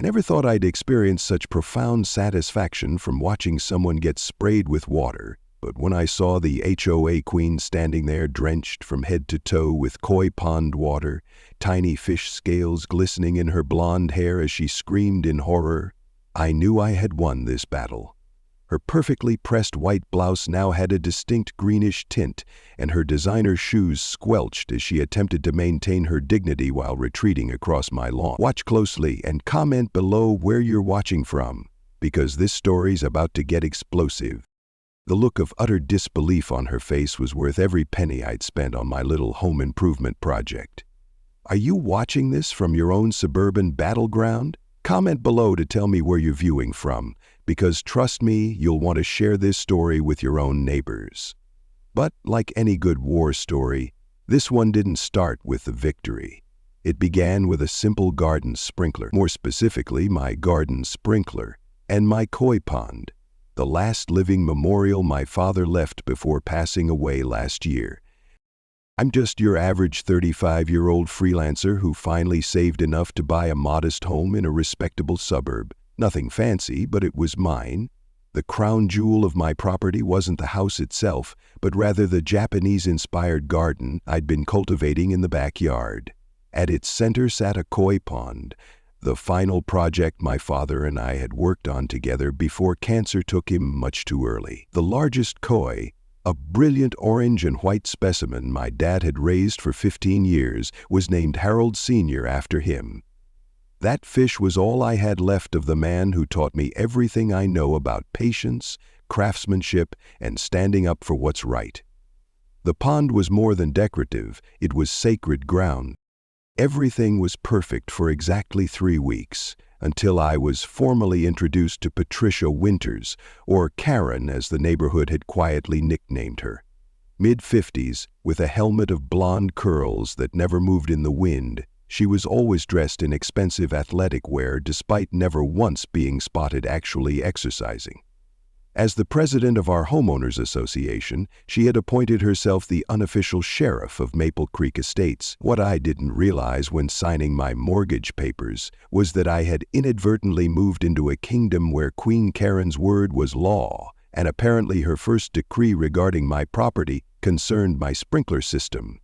never thought I'd experience such profound satisfaction from watching someone get sprayed with water, but when I saw the HOA queen standing there drenched from head to toe with koi pond water, tiny fish scales glistening in her blonde hair as she screamed in horror, I knew I had won this battle. Her perfectly pressed white blouse now had a distinct greenish tint, and her designer shoes squelched as she attempted to maintain her dignity while retreating across my lawn. Watch closely and comment below where you're watching from, because this story's about to get explosive. The look of utter disbelief on her face was worth every penny I'd spent on my little home improvement project. Are you watching this from your own suburban battleground? Comment below to tell me where you're viewing from, because trust me, you'll want to share this story with your own neighbors. But like any good war story, this one didn't start with the victory. It began with a simple garden sprinkler, more specifically my garden sprinkler, and my koi pond, the last living memorial my father left before passing away last year. I'm just your average 35-year-old freelancer who finally saved enough to buy a modest home in a respectable suburb. Nothing fancy, but it was mine. The crown jewel of my property wasn't the house itself, but rather the Japanese-inspired garden I'd been cultivating in the backyard. At its center sat a koi pond, the final project my father and I had worked on together before cancer took him much too early. The largest koi, a brilliant orange and white specimen my dad had raised for 15 years, was named Harold Sr. after him. That fish was all I had left of the man who taught me everything I know about patience, craftsmanship, and standing up for what's right. The pond was more than decorative, it was sacred ground. Everything was perfect for exactly 3 weeks, until I was formally introduced to Patricia Winters, or Karen as the neighborhood had quietly nicknamed her. Mid-50s, with a helmet of blonde curls that never moved in the wind, she was always dressed in expensive athletic wear despite never once being spotted actually exercising. As the president of our homeowners association, she had appointed herself the unofficial sheriff of Maple Creek Estates. What I didn't realize when signing my mortgage papers was that I had inadvertently moved into a kingdom where Queen Karen's word was law, and apparently her first decree regarding my property concerned my sprinkler system.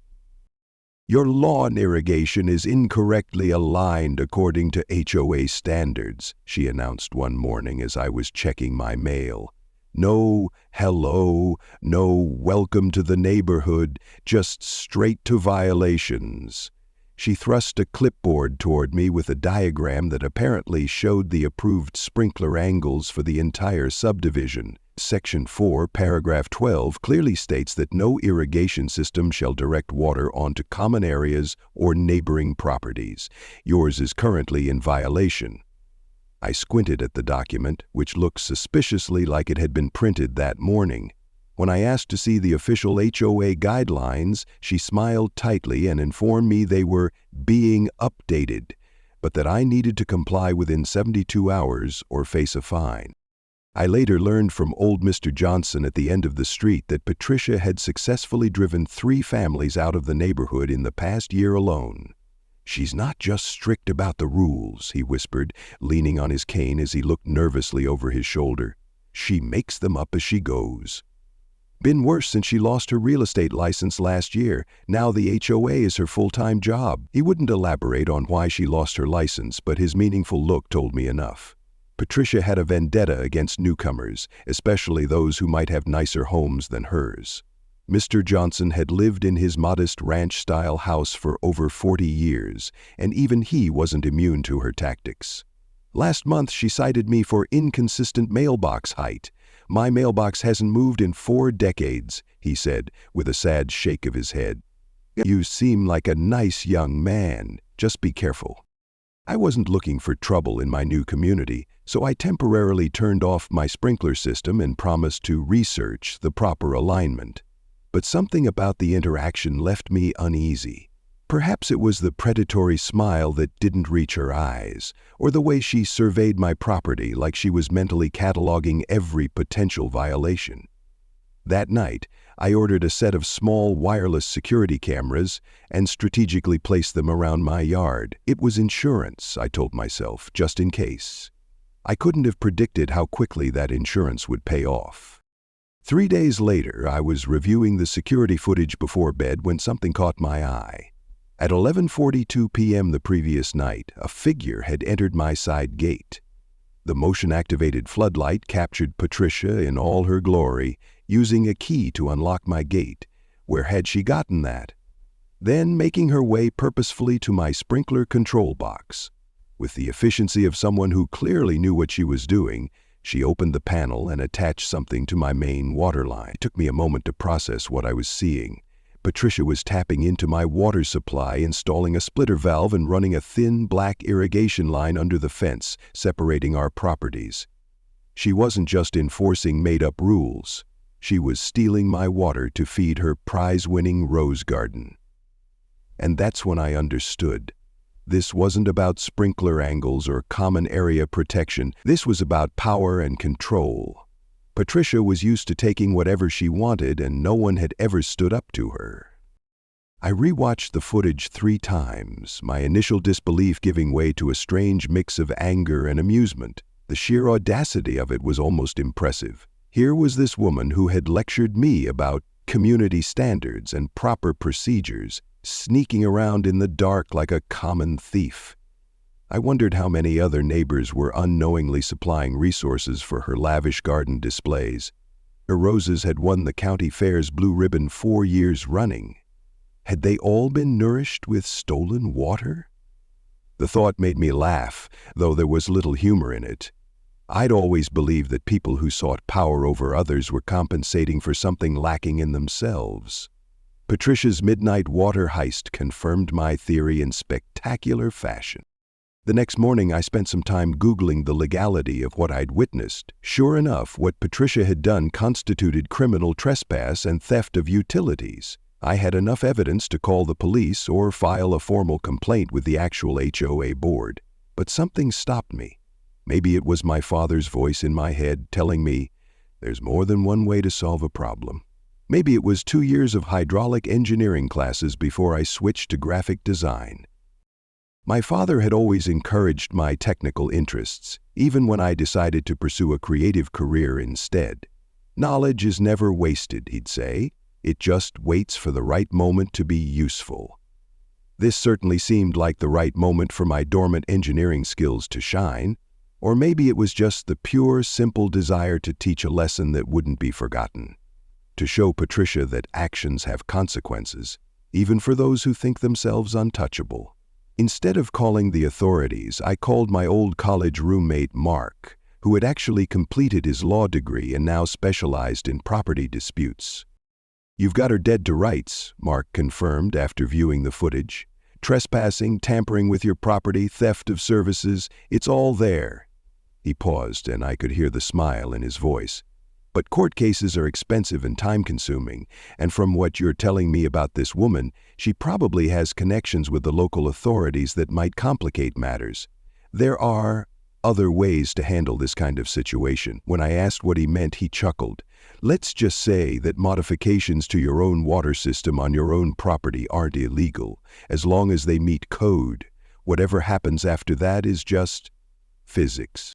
Your lawn irrigation is incorrectly aligned according to HOA standards, she announced one morning as I was checking my mail. No hello, no welcome to the neighborhood, just straight to violations. She thrust a clipboard toward me with a diagram that apparently showed the approved sprinkler angles for the entire subdivision. Section 4, paragraph 12 clearly states that no irrigation system shall direct water onto common areas or neighboring properties. Yours is currently in violation. I squinted at the document, which looked suspiciously like it had been printed that morning. When I asked to see the official HOA guidelines, she smiled tightly and informed me they were being updated, but that I needed to comply within 72 hours or face a fine. I later learned from old Mr. Johnson at the end of the street that Patricia had successfully driven 3 families out of the neighborhood in the past year alone. She's not just strict about the rules, he whispered, leaning on his cane as he looked nervously over his shoulder. She makes them up as she goes. Been worse since she lost her real estate license last year. Now the HOA is her full-time job. He wouldn't elaborate on why she lost her license, but his meaningful look told me enough. Patricia had a vendetta against newcomers, especially those who might have nicer homes than hers. Mr. Johnson had lived in his modest ranch-style house for over 40 years, and even he wasn't immune to her tactics. Last month she cited me for inconsistent mailbox height. My mailbox hasn't moved in 4 decades, he said, with a sad shake of his head. You seem like a nice young man. Just be careful. I wasn't looking for trouble in my new community, so I temporarily turned off my sprinkler system and promised to research the proper alignment. But something about the interaction left me uneasy. Perhaps it was the predatory smile that didn't reach her eyes, or the way she surveyed my property like she was mentally cataloging every potential violation. That night, I ordered a set of small wireless security cameras and strategically placed them around my yard. It was insurance, I told myself, just in case. I couldn't have predicted how quickly that insurance would pay off. 3 days later, I was reviewing the security footage before bed when something caught my eye. At 11:42 p.m. the previous night, a figure had entered my side gate. The motion-activated floodlight captured Patricia in all her glory, using a key to unlock my gate. Where had she gotten that? Then making her way purposefully to my sprinkler control box. With the efficiency of someone who clearly knew what she was doing, she opened the panel and attached something to my main water line. It took me a moment to process what I was seeing. Patricia was tapping into my water supply, installing a splitter valve and running a thin black irrigation line under the fence, separating our properties. She wasn't just enforcing made-up rules. She was stealing my water to feed her prize-winning rose garden. And that's when I understood. This wasn't about sprinkler angles or common area protection. This was about power and control. Patricia was used to taking whatever she wanted, and no one had ever stood up to her. I rewatched the footage 3 times, my initial disbelief giving way to a strange mix of anger and amusement. The sheer audacity of it was almost impressive. Here was this woman who had lectured me about community standards and proper procedures, sneaking around in the dark like a common thief. I wondered how many other neighbors were unknowingly supplying resources for her lavish garden displays. Her roses had won the county fair's blue ribbon 4 years running. Had they all been nourished with stolen water? The thought made me laugh, though there was little humor in it. I'd always believed that people who sought power over others were compensating for something lacking in themselves. Patricia's midnight water heist confirmed my theory in spectacular fashion. The next morning, I spent some time Googling the legality of what I'd witnessed. Sure enough, what Patricia had done constituted criminal trespass and theft of utilities. I had enough evidence to call the police or file a formal complaint with the actual HOA board. But something stopped me. Maybe it was my father's voice in my head telling me, there's more than one way to solve a problem. Maybe it was 2 years of hydraulic engineering classes before I switched to graphic design. My father had always encouraged my technical interests, even when I decided to pursue a creative career instead. Knowledge is never wasted, he'd say. It just waits for the right moment to be useful. This certainly seemed like the right moment for my dormant engineering skills to shine, or maybe it was just the pure, simple desire to teach a lesson that wouldn't be forgotten. To show Patricia that actions have consequences, even for those who think themselves untouchable. Instead of calling the authorities, I called my old college roommate Mark, who had actually completed his law degree and now specialized in property disputes. "You've got her dead to rights," Mark confirmed after viewing the footage. "Trespassing, tampering with your property, theft of services, it's all there." He paused, and I could hear the smile in his voice. "But court cases are expensive and time-consuming, and from what you're telling me about this woman, she probably has connections with the local authorities that might complicate matters. There are other ways to handle this kind of situation." When I asked what he meant, he chuckled. "Let's just say that modifications to your own water system on your own property aren't illegal, as long as they meet code. Whatever happens after that is just physics."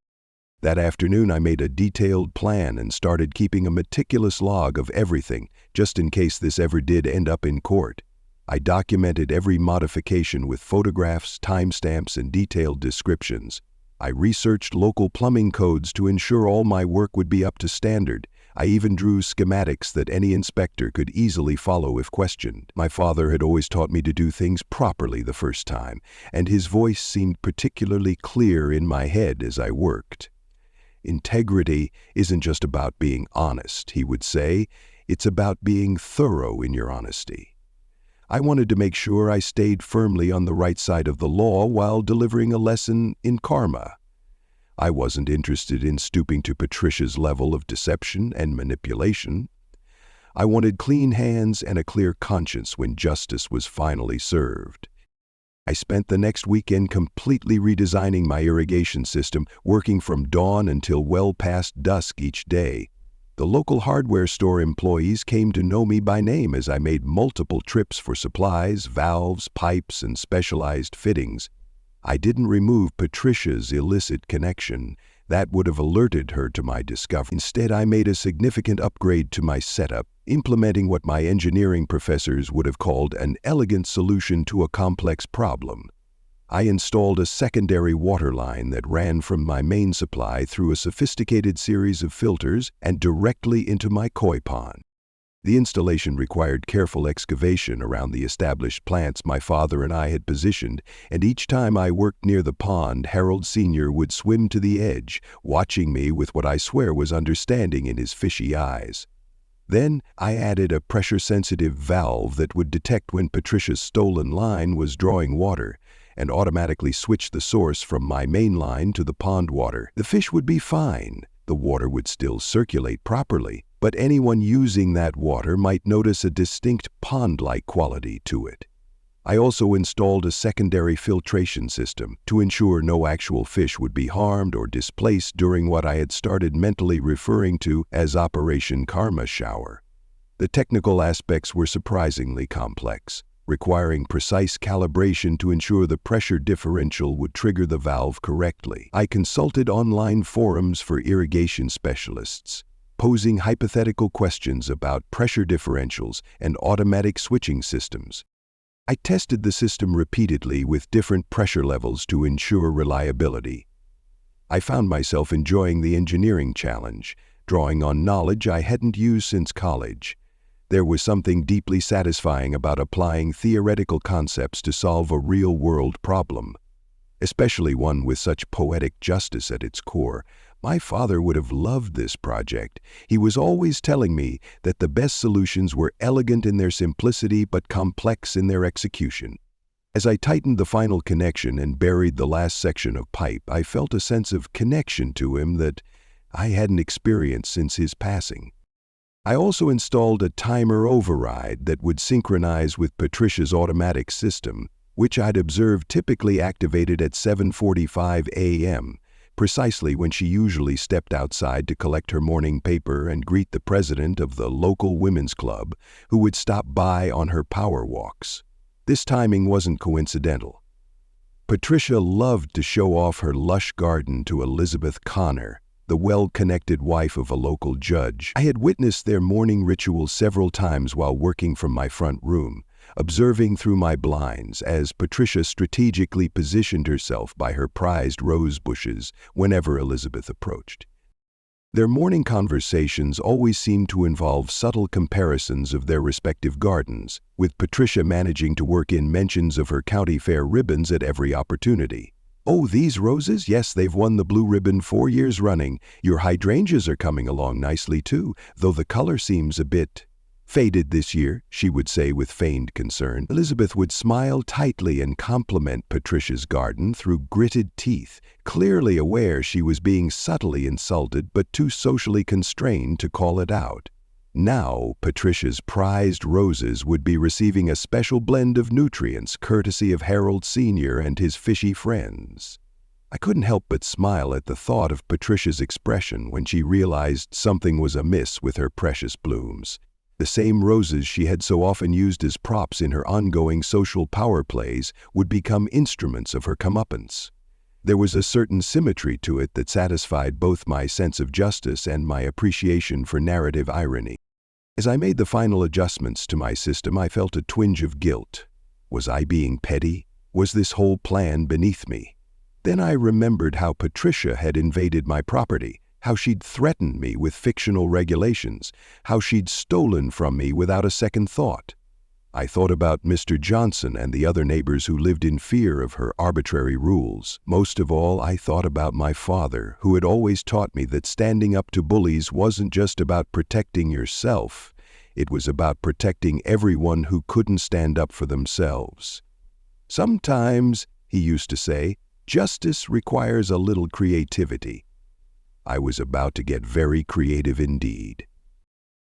That afternoon, I made a detailed plan and started keeping a meticulous log of everything, just in case this ever did end up in court. I documented every modification with photographs, timestamps, and detailed descriptions. I researched local plumbing codes to ensure all my work would be up to standard. I even drew schematics that any inspector could easily follow if questioned. My father had always taught me to do things properly the first time, and his voice seemed particularly clear in my head as I worked. "Integrity isn't just about being honest," he would say. "It's about being thorough in your honesty." I wanted to make sure I stayed firmly on the right side of the law while delivering a lesson in karma. I wasn't interested in stooping to Patricia's level of deception and manipulation. I wanted clean hands and a clear conscience when justice was finally served. I spent the next weekend completely redesigning my irrigation system, working from dawn until well past dusk each day. The local hardware store employees came to know me by name as I made multiple trips for supplies, valves, pipes, and specialized fittings. I didn't remove Patricia's illicit connection. That would have alerted her to my discovery. Instead, I made a significant upgrade to my setup, implementing what my engineering professors would have called an elegant solution to a complex problem. I installed a secondary water line that ran from my main supply through a sophisticated series of filters and directly into my koi pond. The installation required careful excavation around the established plants my father and I had positioned, and each time I worked near the pond, Harold Sr. would swim to the edge, watching me with what I swear was understanding in his fishy eyes. Then I added a pressure-sensitive valve that would detect when Patricia's stolen line was drawing water, and automatically switch the source from my main line to the pond water. The fish would be fine. The water would still circulate properly, but anyone using that water might notice a distinct pond-like quality to it. I also installed a secondary filtration system to ensure no actual fish would be harmed or displaced during what I had started mentally referring to as Operation Karma Shower. The technical aspects were surprisingly complex, requiring precise calibration to ensure the pressure differential would trigger the valve correctly. I consulted online forums for irrigation specialists, posing hypothetical questions about pressure differentials and automatic switching systems. I tested the system repeatedly with different pressure levels to ensure reliability. I found myself enjoying the engineering challenge, drawing on knowledge I hadn't used since college. There was something deeply satisfying about applying theoretical concepts to solve a real-world problem, especially one with such poetic justice at its core. My father would have loved this project. He was always telling me that the best solutions were elegant in their simplicity but complex in their execution. As I tightened the final connection and buried the last section of pipe, I felt a sense of connection to him that I hadn't experienced since his passing. I also installed a timer override that would synchronize with Patricia's automatic system, which I'd observed typically activated at 7:45 a.m., precisely when she usually stepped outside to collect her morning paper and greet the president of the local women's club, who would stop by on her power walks. This timing wasn't coincidental. Patricia loved to show off her lush garden to Elizabeth Connor, the well-connected wife of a local judge. I had witnessed their morning ritual several times while working from my front room, observing through my blinds as Patricia strategically positioned herself by her prized rose bushes whenever Elizabeth approached. Their morning conversations always seemed to involve subtle comparisons of their respective gardens, with Patricia managing to work in mentions of her county fair ribbons at every opportunity. "Oh, these roses? Yes, they've won the blue ribbon 4 years running. Your hydrangeas are coming along nicely too, though the color seems a bit faded this year," she would say with feigned concern. Elizabeth would smile tightly and compliment Patricia's garden through gritted teeth, clearly aware she was being subtly insulted but too socially constrained to call it out. Now, Patricia's prized roses would be receiving a special blend of nutrients courtesy of Harold Sr. and his fishy friends. I couldn't help but smile at the thought of Patricia's expression when she realized something was amiss with her precious blooms. The same roses she had so often used as props in her ongoing social power plays would become instruments of her comeuppance. There was a certain symmetry to it that satisfied both my sense of justice and my appreciation for narrative irony. As I made the final adjustments to my system, I felt a twinge of guilt. Was I being petty? Was this whole plan beneath me? Then I remembered how Patricia had invaded my property, how she'd threatened me with fictional regulations, how she'd stolen from me without a second thought. I thought about Mr. Johnson and the other neighbors who lived in fear of her arbitrary rules. Most of all, I thought about my father, who had always taught me that standing up to bullies wasn't just about protecting yourself. It was about protecting everyone who couldn't stand up for themselves. Sometimes, he used to say, justice requires a little creativity. I was about to get very creative indeed.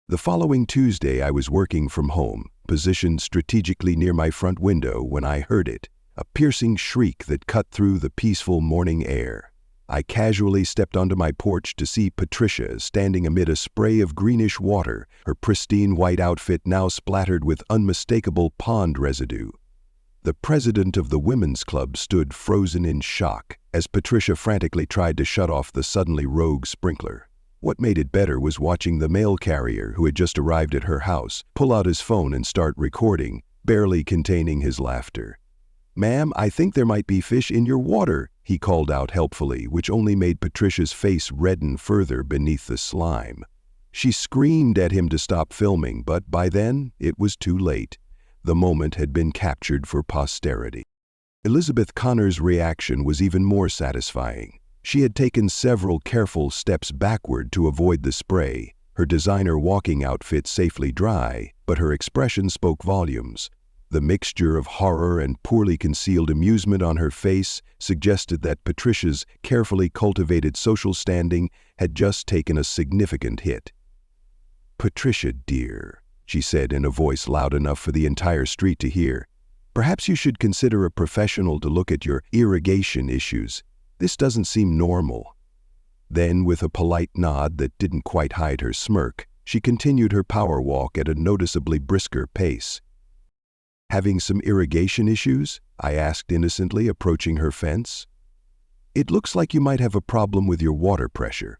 The following Tuesday, I was working from home, positioned strategically near my front window when I heard it, a piercing shriek that cut through the peaceful morning air. I casually stepped onto my porch to see Patricia standing amid a spray of greenish water, her pristine white outfit now splattered with unmistakable pond residue. The president of the women's club stood frozen in shock as Patricia frantically tried to shut off the suddenly rogue sprinkler. What made it better was watching the mail carrier who had just arrived at her house pull out his phone and start recording, barely containing his laughter. "Ma'am, I think there might be fish in your water," he called out helpfully, which only made Patricia's face redden further beneath the slime. She screamed at him to stop filming, but by then it was too late. The moment had been captured for posterity. Elizabeth Connor's reaction was even more satisfying. She had taken several careful steps backward to avoid the spray, her designer walking outfit safely dry, but her expression spoke volumes. The mixture of horror and poorly concealed amusement on her face suggested that Patricia's carefully cultivated social standing had just taken a significant hit. "Patricia, dear," she said in a voice loud enough for the entire street to hear, "perhaps you should consider a professional to look at your irrigation issues. This doesn't seem normal." Then, with a polite nod that didn't quite hide her smirk, she continued her power walk at a noticeably brisker pace. "Having some irrigation issues?" I asked innocently, approaching her fence. "It looks like you might have a problem with your water pressure."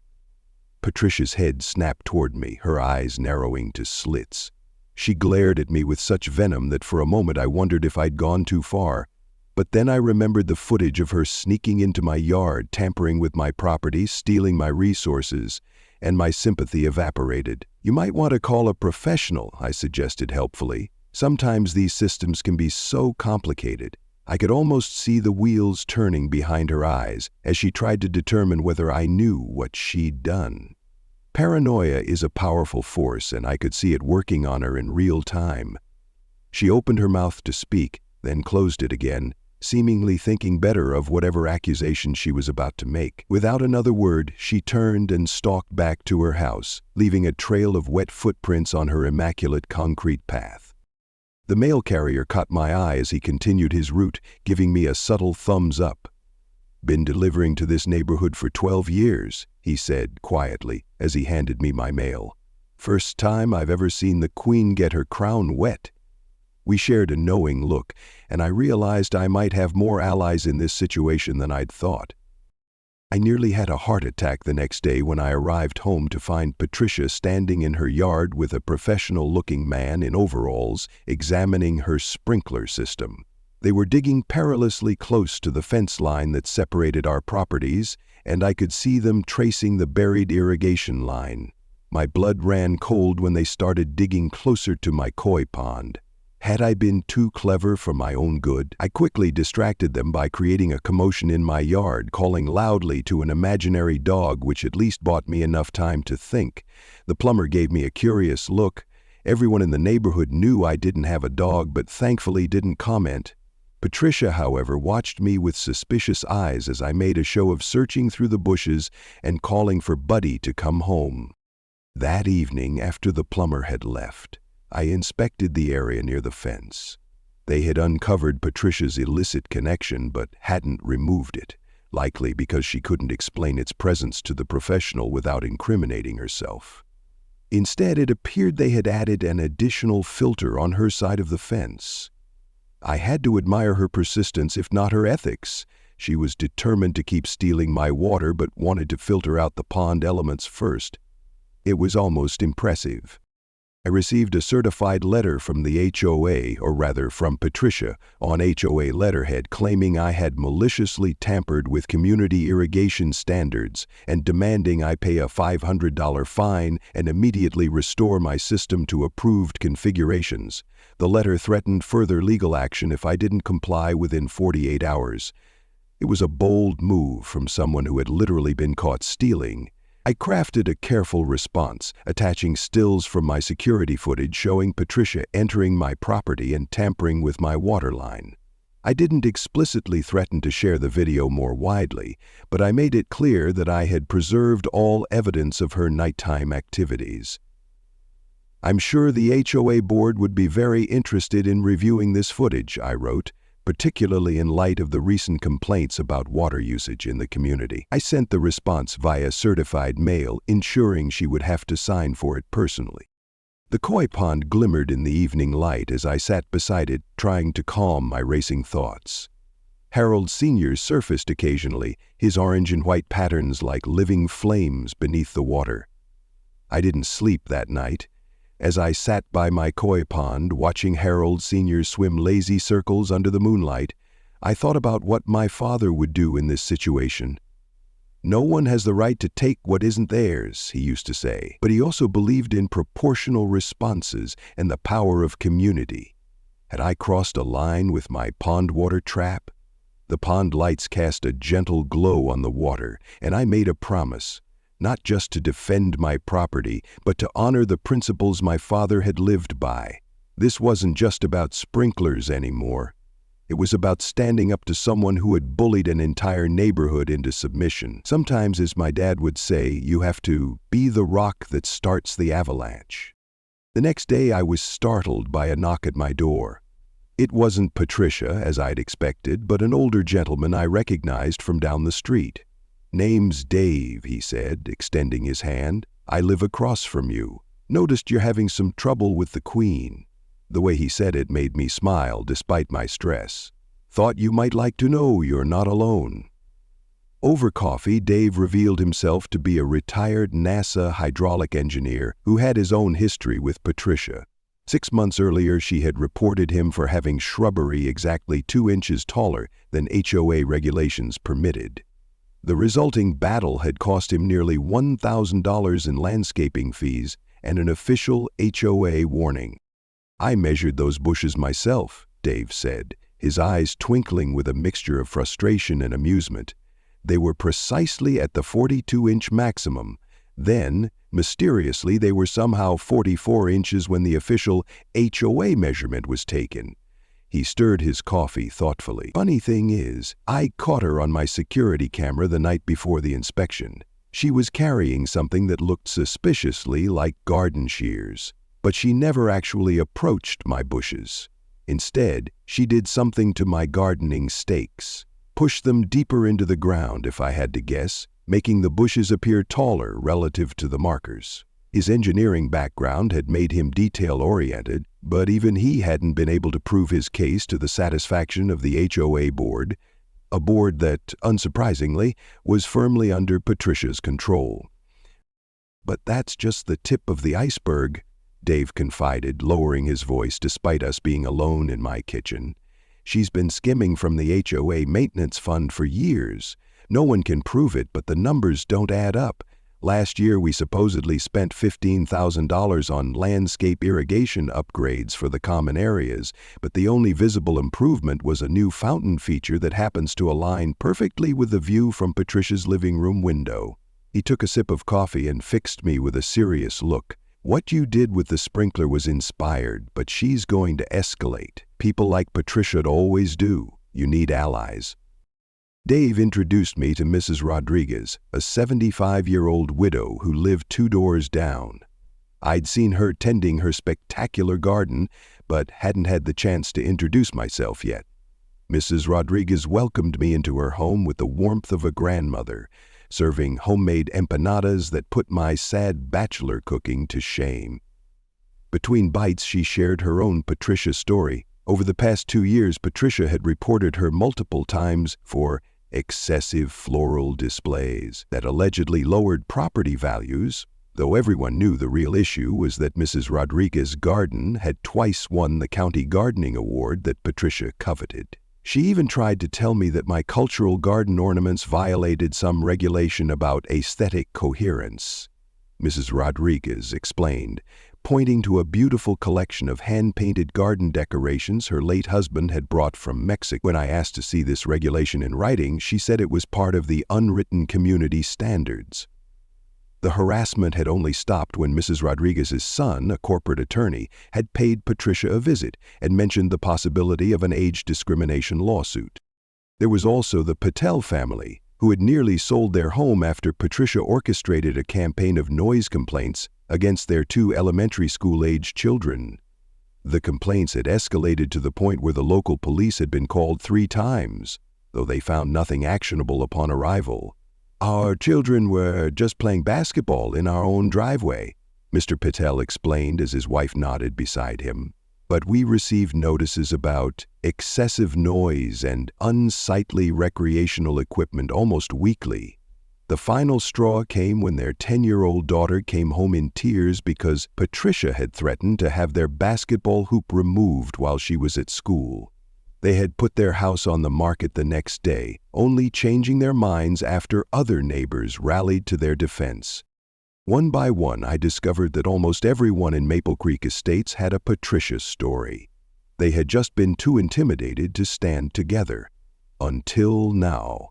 Patricia's head snapped toward me, her eyes narrowing to slits. She glared at me with such venom that for a moment I wondered if I'd gone too far. But then I remembered the footage of her sneaking into my yard, tampering with my property, stealing my resources, and my sympathy evaporated. "You might want to call a professional," I suggested helpfully. "Sometimes these systems can be so complicated." I could almost see the wheels turning behind her eyes as she tried to determine whether I knew what she'd done. Paranoia is a powerful force, and I could see it working on her in real time. She opened her mouth to speak, then closed it again, seemingly thinking better of whatever accusation she was about to make. Without another word, she turned and stalked back to her house, leaving a trail of wet footprints on her immaculate concrete path. The mail carrier caught my eye as he continued his route, giving me a subtle thumbs up. "Been delivering to this neighborhood for 12 years, he said quietly as he handed me my mail. "First time I've ever seen the queen get her crown wet." We shared a knowing look, and I realized I might have more allies in this situation than I'd thought. I nearly had a heart attack the next day when I arrived home to find Patricia standing in her yard with a professional-looking man in overalls examining her sprinkler system. They were digging perilously close to the fence line that separated our properties, and I could see them tracing the buried irrigation line. My blood ran cold when they started digging closer to my koi pond. Had I been too clever for my own good? I quickly distracted them by creating a commotion in my yard, calling loudly to an imaginary dog, which at least bought me enough time to think. The plumber gave me a curious look. Everyone in the neighborhood knew I didn't have a dog, but thankfully didn't comment. Patricia, however, watched me with suspicious eyes as I made a show of searching through the bushes and calling for Buddy to come home. That evening, after the plumber had left, I inspected the area near the fence. They had uncovered Patricia's illicit connection but hadn't removed it, likely because she couldn't explain its presence to the professional without incriminating herself. Instead, it appeared they had added an additional filter on her side of the fence. I had to admire her persistence, if not her ethics. She was determined to keep stealing my water but wanted to filter out the pond elements first. It was almost impressive. I received a certified letter from the HOA, or rather from Patricia, on HOA letterhead claiming I had maliciously tampered with community irrigation standards and demanding I pay a $500 fine and immediately restore my system to approved configurations. The letter threatened further legal action if I didn't comply within 48 hours. It was a bold move from someone who had literally been caught stealing. I crafted a careful response, attaching stills from my security footage showing Patricia entering my property and tampering with my water line. I didn't explicitly threaten to share the video more widely, but I made it clear that I had preserved all evidence of her nighttime activities. "I'm sure the HOA board would be very interested in reviewing this footage," I wrote. particularly in light of the recent complaints about water usage in the community. I sent the response via certified mail, ensuring she would have to sign for it personally. The koi pond glimmered in the evening light as I sat beside it, trying to calm my racing thoughts. Harold Sr. surfaced occasionally, his orange and white patterns like living flames beneath the water. I didn't sleep that night. As I sat by my koi pond, watching Harold Sr. swim lazy circles under the moonlight, I thought about what my father would do in this situation. "No one has the right to take what isn't theirs," he used to say, but he also believed in proportional responses and the power of community. Had I crossed a line with my pond water trap? The pond lights cast a gentle glow on the water, and I made a promise, not just to defend my property, but to honor the principles my father had lived by. This wasn't just about sprinklers anymore. It was about standing up to someone who had bullied an entire neighborhood into submission. Sometimes, as my dad would say, you have to be the rock that starts the avalanche. The next day I was startled by a knock at my door. It wasn't Patricia, as I'd expected, but an older gentleman I recognized from down the street. "Name's Dave," he said, extending his hand. "I live across from you. Noticed you're having some trouble with the Queen." The way he said it made me smile despite my stress. "Thought you might like to know you're not alone." Over coffee, Dave revealed himself to be a retired NASA hydraulic engineer who had his own history with Patricia. 6 months earlier, she had reported him for having shrubbery exactly 2 inches taller than HOA regulations permitted. The resulting battle had cost him nearly $1,000 in landscaping fees and an official HOA warning. "I measured those bushes myself," Dave said, his eyes twinkling with a mixture of frustration and amusement. "They were precisely at the 42-inch maximum. Then, mysteriously, they were somehow 44 inches when the official HOA measurement was taken." He stirred his coffee thoughtfully. "Funny thing is, I caught her on my security camera the night before the inspection. She was carrying something that looked suspiciously like garden shears. But she never actually approached my bushes. Instead, she did something to my gardening stakes. Pushed them deeper into the ground, if I had to guess, making the bushes appear taller relative to the markers." His engineering background had made him detail-oriented, but even he hadn't been able to prove his case to the satisfaction of the HOA board, a board that, unsurprisingly, was firmly under Patricia's control. "But that's just the tip of the iceberg," Dave confided, lowering his voice despite us being alone in my kitchen. "She's been skimming from the HOA maintenance fund for years. No one can prove it, but the numbers don't add up. Last year we supposedly spent $15,000 on landscape irrigation upgrades for the common areas, but the only visible improvement was a new fountain feature that happens to align perfectly with the view from Patricia's living room window." He took a sip of coffee and fixed me with a serious look. "What you did with the sprinkler was inspired, but she's going to escalate. People like Patricia'd always do. You need allies." Dave introduced me to Mrs. Rodriguez, a 75-year-old widow who lived 2 doors down. I'd seen her tending her spectacular garden, but hadn't had the chance to introduce myself yet. Mrs. Rodriguez welcomed me into her home with the warmth of a grandmother, serving homemade empanadas that put my sad bachelor cooking to shame. Between bites, she shared her own Patricia story. Over the past 2 years, Patricia had reported her multiple times for excessive floral displays that allegedly lowered property values, though everyone knew the real issue was that Mrs. Rodriguez's garden had twice won the county gardening award that Patricia coveted. She even tried to tell me that my cultural garden ornaments violated some regulation about aesthetic coherence. Mrs. Rodriguez explained, pointing to a beautiful collection of hand-painted garden decorations her late husband had brought from Mexico. When I asked to see this regulation in writing, she said it was part of the unwritten community standards. The harassment had only stopped when Mrs. Rodriguez's son, a corporate attorney, had paid Patricia a visit and mentioned the possibility of an age discrimination lawsuit. There was also the Patel family, who had nearly sold their home after Patricia orchestrated a campaign of noise complaints against their 2 elementary school-age children. The complaints had escalated to the point where the local police had been called 3 times, though they found nothing actionable upon arrival. "Our children were just playing basketball in our own driveway," Mr. Patel explained as his wife nodded beside him. "But we received notices about excessive noise and unsightly recreational equipment almost weekly. The final straw came when their 10-year-old daughter came home in tears because Patricia had threatened to have their basketball hoop removed while she was at school. They had put their house on the market the next day, only changing their minds after other neighbors rallied to their defense. One by one, I discovered that almost everyone in Maple Creek Estates had a Patricia story. They had just been too intimidated to stand together. Until now.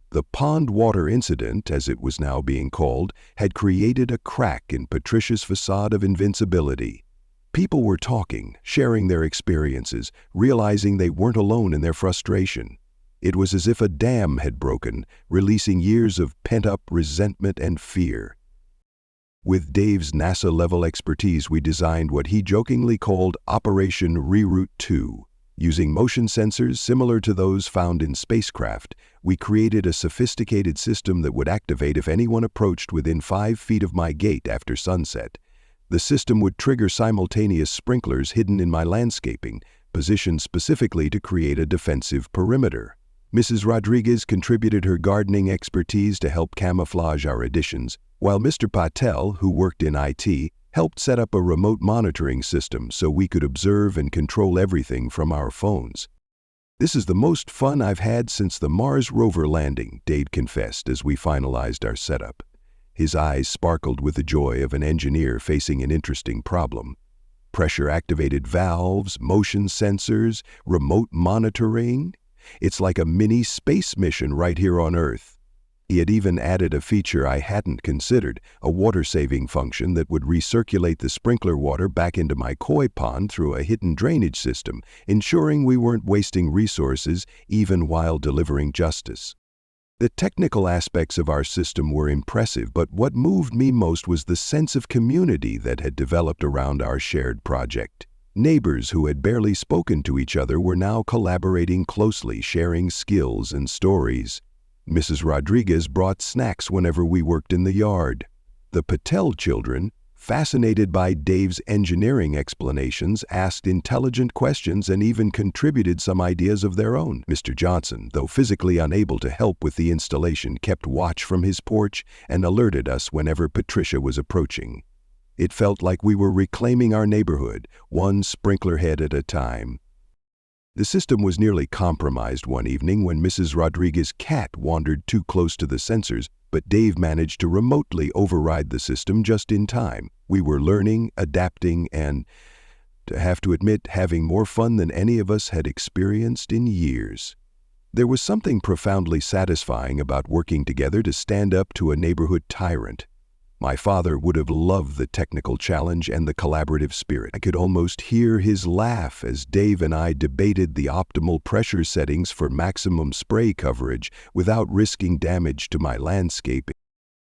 The pond water incident, as it was now being called, had created a crack in Patricia's facade of invincibility. People were talking, sharing their experiences, realizing they weren't alone in their frustration. It was as if a dam had broken, releasing years of pent-up resentment and fear. With Dave's NASA-level expertise, we designed what he jokingly called Operation Reroute 2. Using motion sensors similar to those found in spacecraft, we created a sophisticated system that would activate if anyone approached within 5 feet of my gate after sunset. The system would trigger simultaneous sprinklers hidden in my landscaping, positioned specifically to create a defensive perimeter. Mrs. Rodriguez contributed her gardening expertise to help camouflage our additions, while Mr. Patel, who worked in IT, helped set up a remote monitoring system so we could observe and control everything from our phones. "This is the most fun I've had since the Mars rover landing," Dave confessed as we finalized our setup. His eyes sparkled with the joy of an engineer facing an interesting problem. Pressure-activated valves, motion sensors, remote monitoring. It's like a mini space mission right here on Earth. He had even added a feature I hadn't considered, a water-saving function that would recirculate the sprinkler water back into my koi pond through a hidden drainage system, ensuring we weren't wasting resources even while delivering justice. The technical aspects of our system were impressive, but what moved me most was the sense of community that had developed around our shared project. Neighbors who had barely spoken to each other were now collaborating closely, sharing skills and stories. Mrs. Rodriguez brought snacks whenever we worked in the yard. The Patel children, fascinated by Dave's engineering explanations, asked intelligent questions and even contributed some ideas of their own. Mr. Johnson, though physically unable to help with the installation, kept watch from his porch and alerted us whenever Patricia was approaching. It felt like we were reclaiming our neighborhood, one sprinkler head at a time. The system was nearly compromised one evening when Mrs. Rodriguez's cat wandered too close to the sensors, but Dave managed to remotely override the system just in time. We were learning, adapting, and, to have to admit, having more fun than any of us had experienced in years. There was something profoundly satisfying about working together to stand up to a neighborhood tyrant. My father would have loved the technical challenge and the collaborative spirit. I could almost hear his laugh as Dave and I debated the optimal pressure settings for maximum spray coverage without risking damage to my landscape.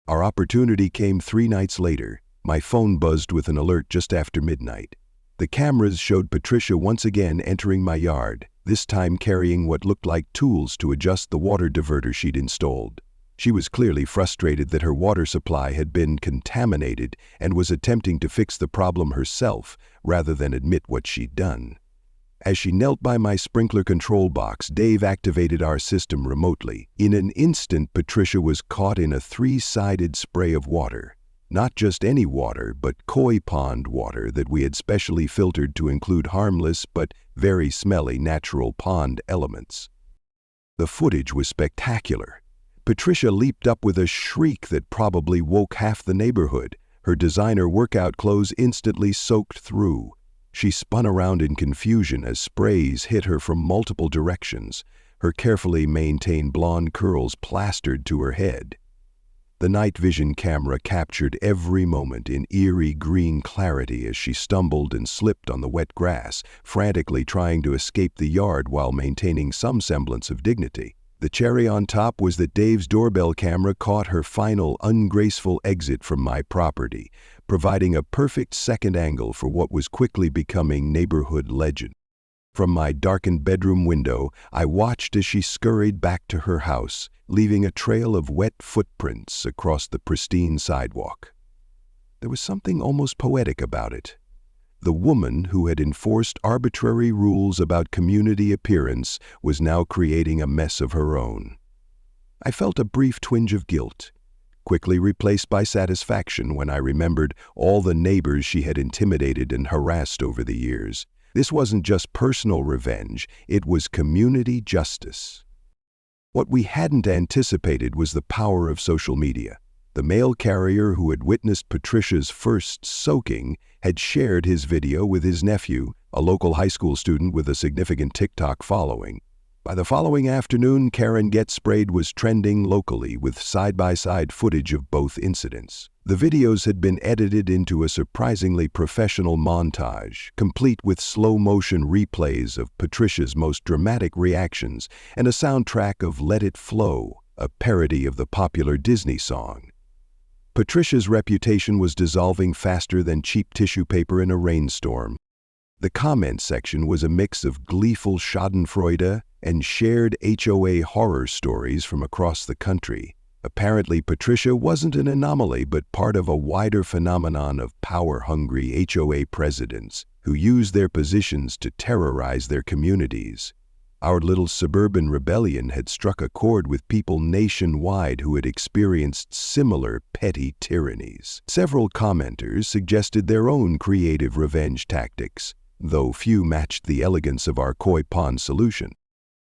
Our opportunity came 3 nights later. My phone buzzed with an alert just after midnight. The cameras showed Patricia once again entering my yard, this time carrying what looked like tools to adjust the water diverter she'd installed. She was clearly frustrated that her water supply had been contaminated and was attempting to fix the problem herself rather than admit what she'd done. As she knelt by my sprinkler control box, Dave activated our system remotely. In an instant, Patricia was caught in a 3-sided spray of water. Not just any water, but koi pond water that we had specially filtered to include harmless but very smelly natural pond elements. The footage was spectacular. Patricia leaped up with a shriek that probably woke half the neighborhood. Her designer workout clothes instantly soaked through. She spun around in confusion as sprays hit her from multiple directions, her carefully maintained blonde curls plastered to her head. The night vision camera captured every moment in eerie green clarity as she stumbled and slipped on the wet grass, frantically trying to escape the yard while maintaining some semblance of dignity. The cherry on top was that Dave's doorbell camera caught her final ungraceful exit from my property, providing a perfect second angle for what was quickly becoming neighborhood legend. From my darkened bedroom window, I watched as she scurried back to her house, leaving a trail of wet footprints across the pristine sidewalk. There was something almost poetic about it. The woman who had enforced arbitrary rules about community appearance was now creating a mess of her own. I felt a brief twinge of guilt, quickly replaced by satisfaction when I remembered all the neighbors she had intimidated and harassed over the years. This wasn't just personal revenge, it was community justice. What we hadn't anticipated was the power of social media. The mail carrier who had witnessed Patricia's first soaking had shared his video with his nephew, a local high school student with a significant TikTok following. By the following afternoon, Karen Gets Sprayed was trending locally with side-by-side footage of both incidents. The videos had been edited into a surprisingly professional montage, complete with slow-motion replays of Patricia's most dramatic reactions and a soundtrack of Let It Flow, a parody of the popular Disney song. Patricia's reputation was dissolving faster than cheap tissue paper in a rainstorm. The comment section was a mix of gleeful schadenfreude and shared HOA horror stories from across the country. Apparently, Patricia wasn't an anomaly but part of a wider phenomenon of power-hungry HOA presidents who use their positions to terrorize their communities. Our little suburban rebellion had struck a chord with people nationwide who had experienced similar petty tyrannies. Several commenters suggested their own creative revenge tactics, though few matched the elegance of our koi pond solution.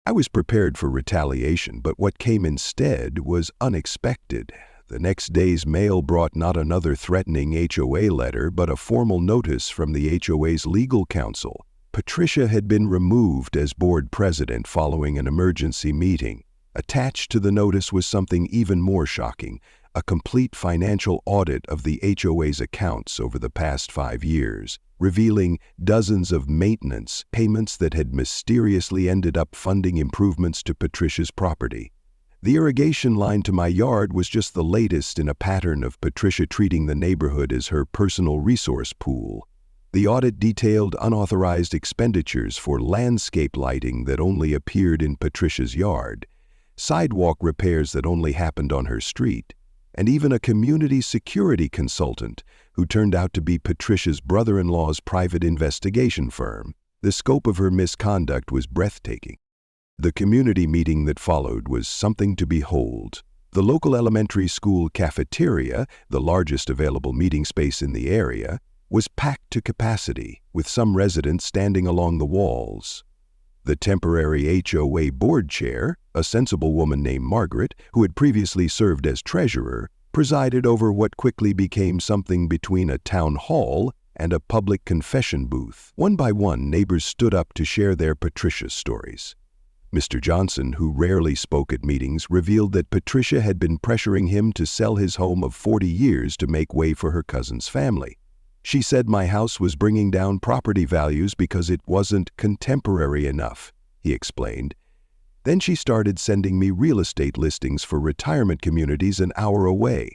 I was prepared for retaliation, but what came instead was unexpected. The next day's mail brought not another threatening HOA letter, but a formal notice from the HOA's legal counsel. Patricia had been removed as board president following an emergency meeting. Attached to the notice was something even more shocking, a complete financial audit of the HOA's accounts over the past 5 years, revealing dozens of maintenance payments that had mysteriously ended up funding improvements to Patricia's property. The irrigation line to my yard was just the latest in a pattern of Patricia treating the neighborhood as her personal resource pool. The audit detailed unauthorized expenditures for landscape lighting that only appeared in Patricia's yard, sidewalk repairs that only happened on her street, and even a community security consultant who turned out to be Patricia's brother-in-law's private investigation firm. The scope of her misconduct was breathtaking. The community meeting that followed was something to behold. The local elementary school cafeteria, the largest available meeting space in the area, was packed to capacity, with some residents standing along the walls. The temporary HOA board chair, a sensible woman named Margaret, who had previously served as treasurer, presided over what quickly became something between a town hall and a public confession booth. One by one, neighbors stood up to share their Patricia stories. Mr. Johnson, who rarely spoke at meetings, revealed that Patricia had been pressuring him to sell his home of 40 years to make way for her cousin's family. She said my house was bringing down property values because it wasn't contemporary enough, he explained. Then she started sending me real estate listings for retirement communities an hour away.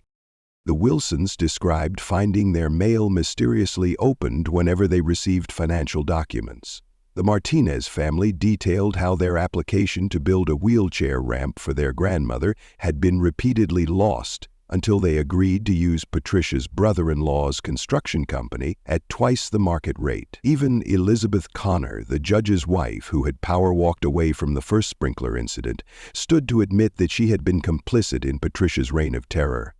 The Wilsons described finding their mail mysteriously opened whenever they received financial documents. The Martinez family detailed how their application to build a wheelchair ramp for their grandmother had been repeatedly lost until they agreed to use Patricia's brother-in-law's construction company at twice the market rate. Even Elizabeth Connor, the judge's wife who had power-walked away from the first sprinkler incident, stood to admit that she had been complicit in Patricia's reign of terror.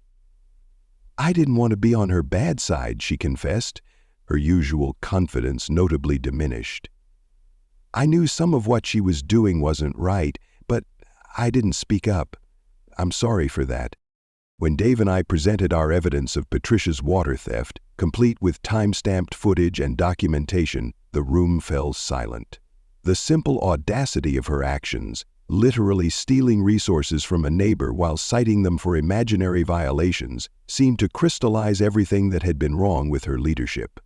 I didn't want to be on her bad side, she confessed, her usual confidence notably diminished. I knew some of what she was doing wasn't right, but I didn't speak up. I'm sorry for that. When Dave and I presented our evidence of Patricia's water theft, complete with time-stamped footage and documentation, the room fell silent. The simple audacity of her actions, literally stealing resources from a neighbor while citing them for imaginary violations, seemed to crystallize everything that had been wrong with her leadership.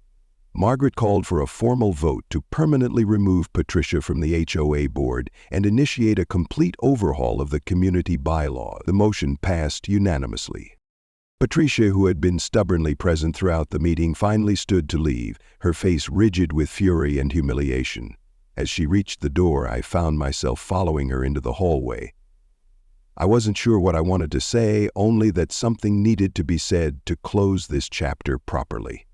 Margaret called for a formal vote to permanently remove Patricia from the HOA board and initiate a complete overhaul of the community bylaw. The motion passed unanimously. Patricia, who had been stubbornly present throughout the meeting, finally stood to leave, her face rigid with fury and humiliation. As she reached the door, I found myself following her into the hallway. I wasn't sure what I wanted to say, only that something needed to be said to close this chapter properly.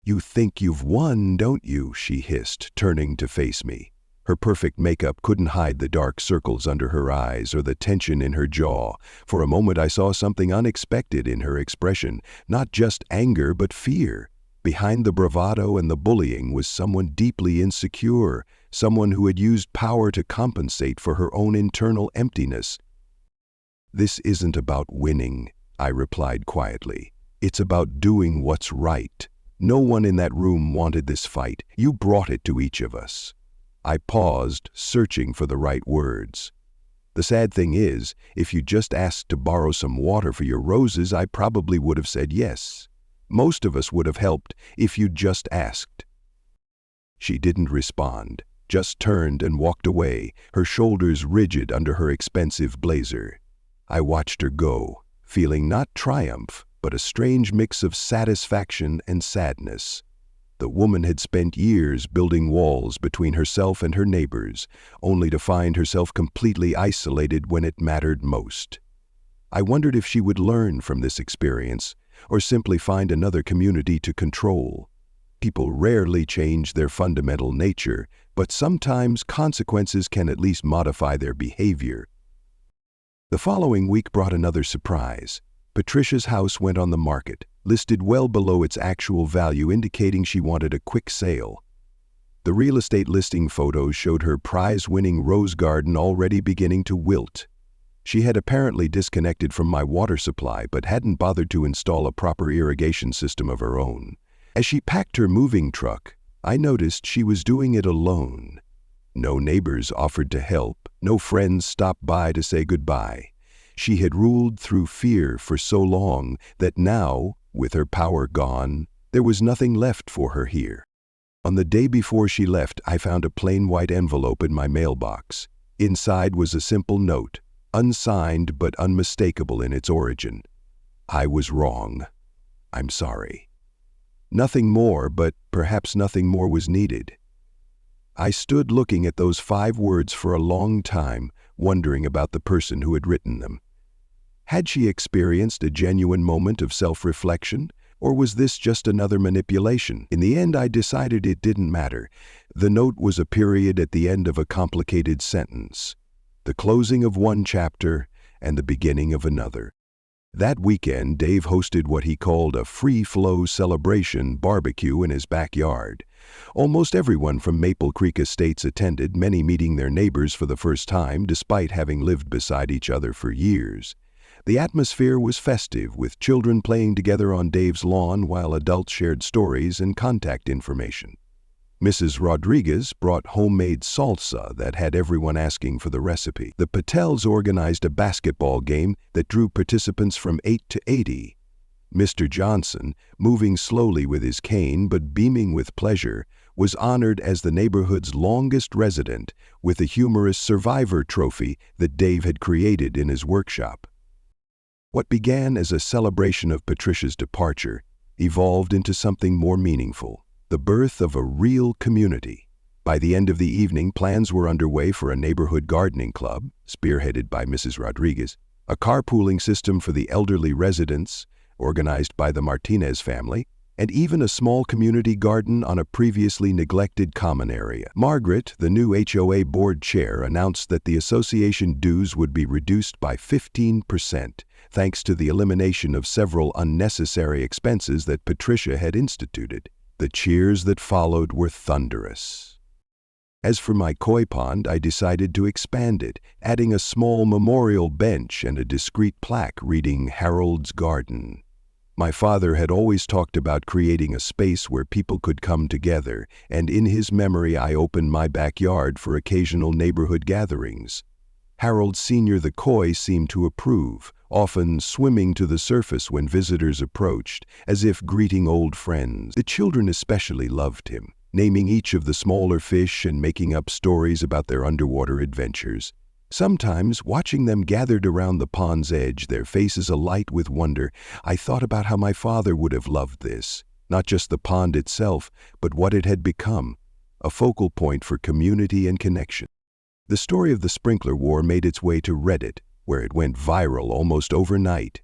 "You think you've won, don't you?" she hissed, turning to face me. Her perfect makeup couldn't hide the dark circles under her eyes or the tension in her jaw. For a moment I saw something unexpected in her expression, not just anger but fear. Behind the bravado and the bullying was someone deeply insecure, someone who had used power to compensate for her own internal emptiness. "This isn't about winning," I replied quietly. "It's about doing what's right. No one in that room wanted this fight. You brought it to each of us." I paused, searching for the right words. The sad thing is, if you just asked to borrow some water for your roses, I probably would have said yes. Most of us would have helped if you'd just asked. She didn't respond, just turned and walked away, her shoulders rigid under her expensive blazer. I watched her go, feeling not triumph, but a strange mix of satisfaction and sadness. The woman had spent years building walls between herself and her neighbors, only to find herself completely isolated when it mattered most. I wondered if she would learn from this experience, or simply find another community to control. People rarely change their fundamental nature, but sometimes consequences can at least modify their behavior. The following week brought another surprise. Patricia's house went on the market, listed well below its actual value, indicating she wanted a quick sale. The real estate listing photos showed her prize-winning rose garden already beginning to wilt. She had apparently disconnected from my water supply but hadn't bothered to install a proper irrigation system of her own. As she packed her moving truck, I noticed she was doing it alone. No neighbors offered to help, no friends stopped by to say goodbye. She had ruled through fear for so long that now, with her power gone, there was nothing left for her here. On the day before she left, I found a plain white envelope in my mailbox. Inside was a simple note, unsigned but unmistakable in its origin. "I was wrong. I'm sorry." Nothing more, but perhaps nothing more was needed. I stood looking at those 5 words for a long time, wondering about the person who had written them. Had she experienced a genuine moment of self-reflection, or was this just another manipulation? In the end, I decided it didn't matter. The note was a period at the end of a complicated sentence, the closing of one chapter and the beginning of another. That weekend, Dave hosted what he called a free-flow celebration barbecue in his backyard. Almost everyone from Maple Creek Estates attended, many meeting their neighbors for the first time despite having lived beside each other for years. The atmosphere was festive, with children playing together on Dave's lawn while adults shared stories and contact information. Mrs. Rodriguez brought homemade salsa that had everyone asking for the recipe. The Patels organized a basketball game that drew participants from 8 to 80. Mr. Johnson, moving slowly with his cane but beaming with pleasure, was honored as the neighborhood's longest resident with a humorous survivor trophy that Dave had created in his workshop. What began as a celebration of Patricia's departure evolved into something more meaningful, the birth of a real community. By the end of the evening, plans were underway for a neighborhood gardening club, spearheaded by Mrs. Rodriguez, a carpooling system for the elderly residents, organized by the Martinez family, and even a small community garden on a previously neglected common area. Margaret, the new HOA board chair, announced that the association dues would be reduced by 15%, thanks to the elimination of several unnecessary expenses that Patricia had instituted. The cheers that followed were thunderous. As for my koi pond, I decided to expand it, adding a small memorial bench and a discreet plaque reading Harold's Garden. My father had always talked about creating a space where people could come together, and in his memory I opened my backyard for occasional neighborhood gatherings. Harold Sr. the koi seemed to approve, often swimming to the surface when visitors approached, as if greeting old friends. The children especially loved him, naming each of the smaller fish and making up stories about their underwater adventures. Sometimes, watching them gathered around the pond's edge, their faces alight with wonder, I thought about how my father would have loved this. Not just the pond itself, but what it had become, a focal point for community and connection. The story of the sprinkler war made its way to Reddit, where it went viral almost overnight.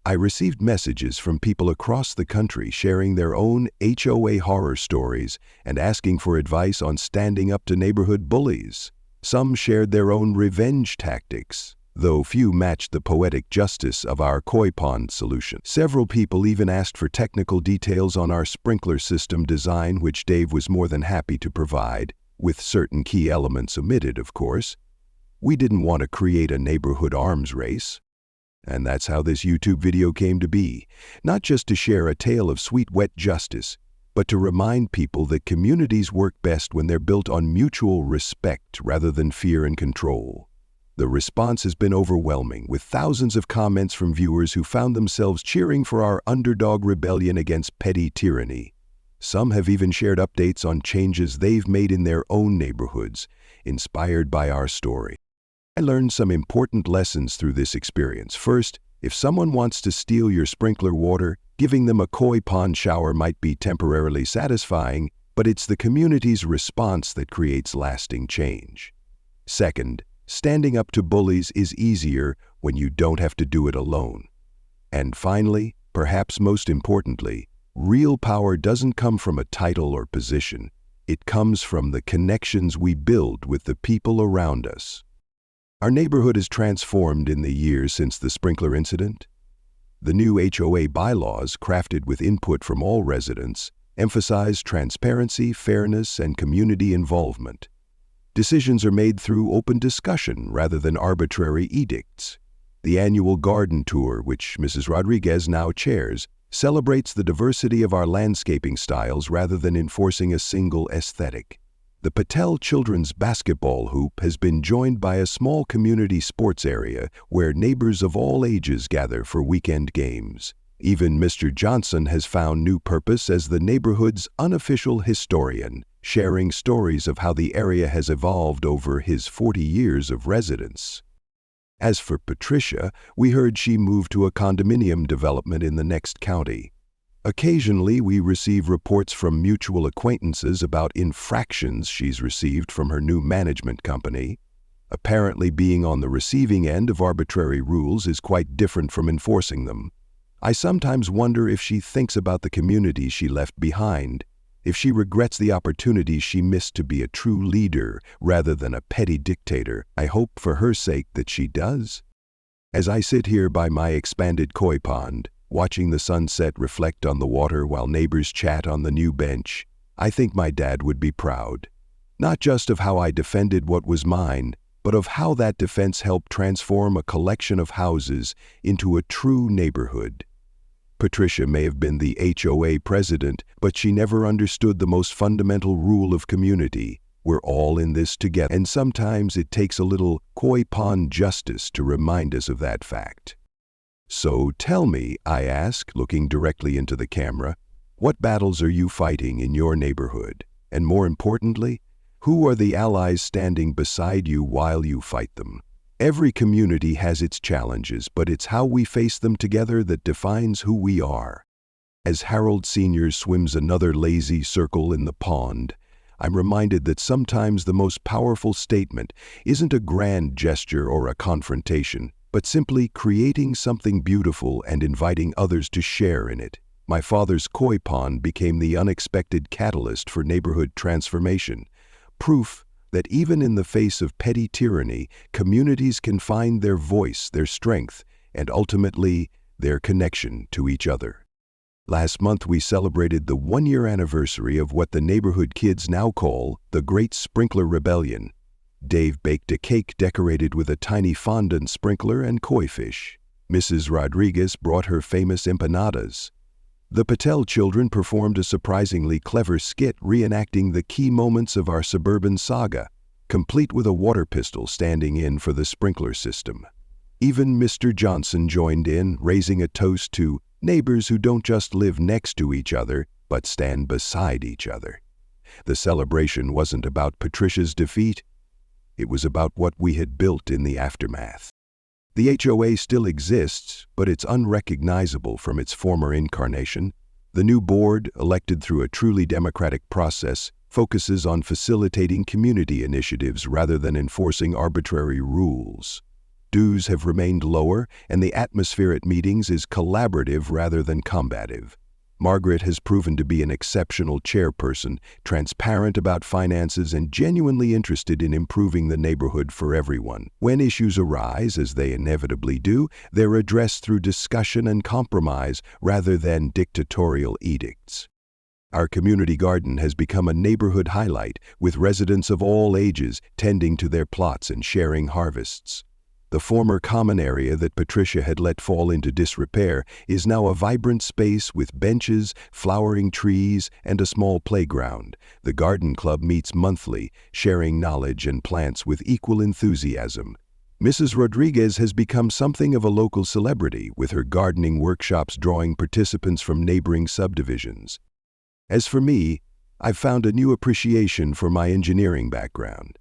I received messages from people across the country sharing their own HOA horror stories and asking for advice on standing up to neighborhood bullies. Some shared their own revenge tactics, though few matched the poetic justice of our koi pond solution. Several people even asked for technical details on our sprinkler system design, which Dave was more than happy to provide, with certain key elements omitted, of course. We didn't want to create a neighborhood arms race. And that's how this YouTube video came to be, not just to share a tale of sweet, wet justice, but to remind people that communities work best when they're built on mutual respect rather than fear and control. The response has been overwhelming, with thousands of comments from viewers who found themselves cheering for our underdog rebellion against petty tyranny. Some have even shared updates on changes they've made in their own neighborhoods, inspired by our story. I learned some important lessons through this experience. First, if someone wants to steal your sprinkler water, giving them a koi pond shower might be temporarily satisfying, but it's the community's response that creates lasting change. Second, standing up to bullies is easier when you don't have to do it alone. And finally, perhaps most importantly, real power doesn't come from a title or position. It comes from the connections we build with the people around us. Our neighborhood has transformed in the years since the sprinkler incident. The new HOA bylaws, crafted with input from all residents, emphasize transparency, fairness, and community involvement. Decisions are made through open discussion rather than arbitrary edicts. The annual garden tour, which Mrs. Rodriguez now chairs, celebrates the diversity of our landscaping styles rather than enforcing a single aesthetic. The Patel Children's Basketball Hoop has been joined by a small community sports area where neighbors of all ages gather for weekend games. Even Mr. Johnson has found new purpose as the neighborhood's unofficial historian, sharing stories of how the area has evolved over his 40 years of residence. As for Patricia, we heard she moved to a condominium development in the next county. Occasionally, we receive reports from mutual acquaintances about infractions she's received from her new management company. Apparently, being on the receiving end of arbitrary rules is quite different from enforcing them. I sometimes wonder if she thinks about the community she left behind, if she regrets the opportunities she missed to be a true leader rather than a petty dictator. I hope for her sake that she does. As I sit here by my expanded koi pond, watching the sunset reflect on the water while neighbors chat on the new bench, I think my dad would be proud. Not just of how I defended what was mine, but of how that defense helped transform a collection of houses into a true neighborhood. Patricia may have been the HOA president, but she never understood the most fundamental rule of community. We're all in this together, and sometimes it takes a little koi pond justice to remind us of that fact. So tell me, I ask, looking directly into the camera, what battles are you fighting in your neighborhood? And more importantly, who are the allies standing beside you while you fight them? Every community has its challenges, but it's how we face them together that defines who we are. As Harold Sr. swims another lazy circle in the pond, I'm reminded that sometimes the most powerful statement isn't a grand gesture or a confrontation, but simply creating something beautiful and inviting others to share in it. My father's koi pond became the unexpected catalyst for neighborhood transformation, proof that even in the face of petty tyranny, communities can find their voice, their strength, and ultimately, their connection to each other. Last month, we celebrated the one-year anniversary of what the neighborhood kids now call the Great Sprinkler Rebellion. Dave baked a cake decorated with a tiny fondant sprinkler and koi fish. Mrs. Rodriguez brought her famous empanadas. The Patel children performed a surprisingly clever skit reenacting the key moments of our suburban saga, complete with a water pistol standing in for the sprinkler system. Even Mr. Johnson joined in, raising a toast to neighbors who don't just live next to each other, but stand beside each other. The celebration wasn't about Patricia's defeat. It was about what we had built in the aftermath. The HOA still exists, but it's unrecognizable from its former incarnation. The new board, elected through a truly democratic process, focuses on facilitating community initiatives rather than enforcing arbitrary rules. Dues have remained lower, and the atmosphere at meetings is collaborative rather than combative. Margaret has proven to be an exceptional chairperson, transparent about finances and genuinely interested in improving the neighborhood for everyone. When issues arise, as they inevitably do, they're addressed through discussion and compromise rather than dictatorial edicts. Our community garden has become a neighborhood highlight, with residents of all ages tending to their plots and sharing harvests. The former common area that Patricia had let fall into disrepair is now a vibrant space with benches, flowering trees, and a small playground. The garden club meets monthly, sharing knowledge and plants with equal enthusiasm. Mrs. Rodriguez has become something of a local celebrity, with her gardening workshops drawing participants from neighboring subdivisions. As for me, I've found a new appreciation for my engineering background.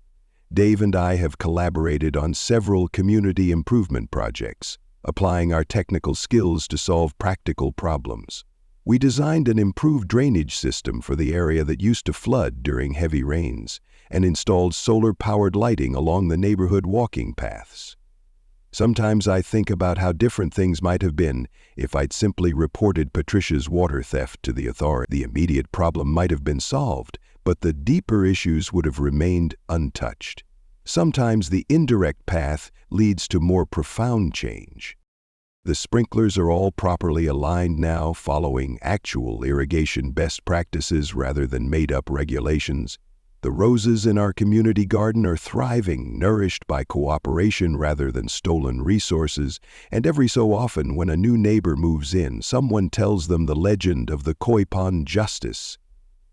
Dave and I have collaborated on several community improvement projects, applying our technical skills to solve practical problems. We designed an improved drainage system for the area that used to flood during heavy rains, and installed solar-powered lighting along the neighborhood walking paths. Sometimes I think about how different things might have been if I'd simply reported Patricia's water theft to the authorities. The immediate problem might have been solved, but the deeper issues would have remained untouched. Sometimes the indirect path leads to more profound change. The sprinklers are all properly aligned now, following actual irrigation best practices rather than made-up regulations. The roses in our community garden are thriving, nourished by cooperation rather than stolen resources, and every so often when a new neighbor moves in, someone tells them the legend of the koi pond justice.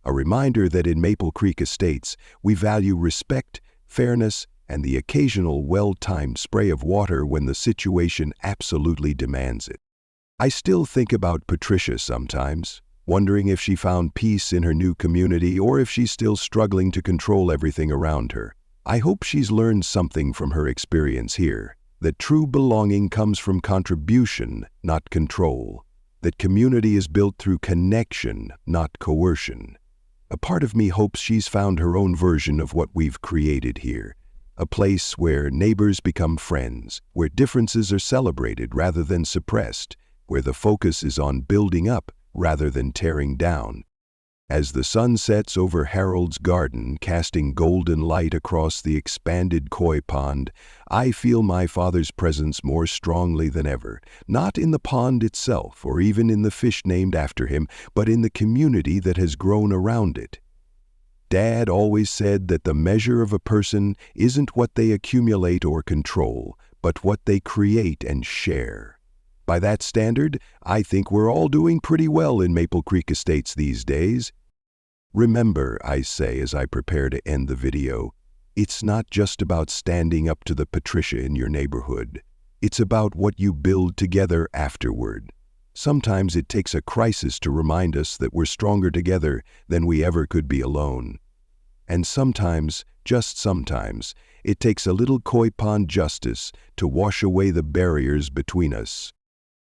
A reminder that in Maple Creek Estates, we value respect, fairness, and the occasional well-timed spray of water when the situation absolutely demands it. I still think about Patricia sometimes, wondering if she found peace in her new community or if she's still struggling to control everything around her. I hope she's learned something from her experience here, that true belonging comes from contribution, not control, that community is built through connection, not coercion. A part of me hopes she's found her own version of what we've created here, a place where neighbors become friends, where differences are celebrated rather than suppressed, where the focus is on building up rather than tearing down. As the sun sets over Harold's garden, casting golden light across the expanded koi pond, I feel my father's presence more strongly than ever, not in the pond itself or even in the fish named after him, but in the community that has grown around it. Dad always said that the measure of a person isn't what they accumulate or control, but what they create and share. By that standard, I think we're all doing pretty well in Maple Creek Estates these days. Remember, I say as I prepare to end the video, it's not just about standing up to the Patricia in your neighborhood. It's about what you build together afterward. Sometimes it takes a crisis to remind us that we're stronger together than we ever could be alone. And sometimes, just sometimes, it takes a little koi pond justice to wash away the barriers between us.